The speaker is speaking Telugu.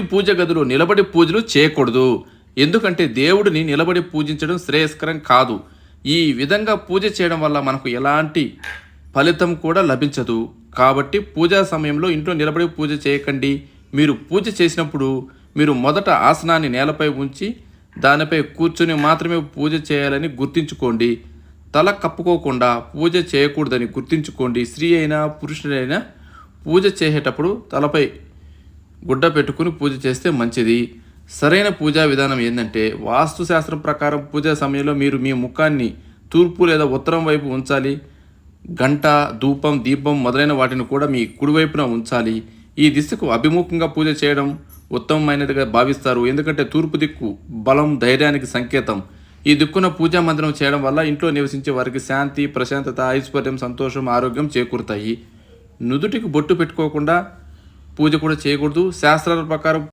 ఇంటి పూజ గదిలో నిలబడి పూజలు చేయకూడదు. ఎందుకంటే దేవుడిని నిలబడి పూజించడం శ్రేయస్కరం కాదు. ఈ విధంగా పూజ చేయడం వల్ల మనకు ఎలాంటి ఫలితం కూడా లభించదు. కాబట్టి పూజా సమయంలో ఇంట్లో నిలబడి పూజ చేయకండి. మీరు పూజ చేసినప్పుడు మీరు మొదట ఆసనాన్ని నేలపై ఉంచి దానిపై కూర్చొని మాత్రమే పూజ చేయాలని గుర్తుంచుకోండి. తల కప్పుకోకుండా పూజ చేయకూడదని గుర్తుంచుకోండి. స్త్రీ అయినా పురుషుడైనా పూజ చేసేటప్పుడు తలపై గుడ్డ పెట్టుకుని పూజ చేస్తే మంచిది. సరైన పూజా విధానం ఏంటంటే, వాస్తుశాస్త్రం ప్రకారం పూజా సమయంలో మీరు మీ ముఖాన్ని తూర్పు లేదా ఉత్తరం వైపు ఉంచాలి. గంట, ధూపం, దీపం మొదలైన వాటిని కూడా మీ కుడివైపున ఉంచాలి. ఈ దిశకు అభిముఖంగా పూజ చేయడం ఉత్తమమైనదిగా భావిస్తారు. ఎందుకంటే తూర్పు దిక్కు బలం, ధైర్యానికి సంకేతం. ఈ దిక్కున పూజా మందిరం చేయడం వల్ల ఇంట్లో నివసించే వారికి శాంతి, ప్రశాంతత, ఐశ్వర్యం, సంతోషం, ఆరోగ్యం చేకూరుతాయి. నుదుటికి బొట్టు పెట్టుకోకుండా పూజ కూడా చేయకూడదు. శాస్త్రాల ప్రకారం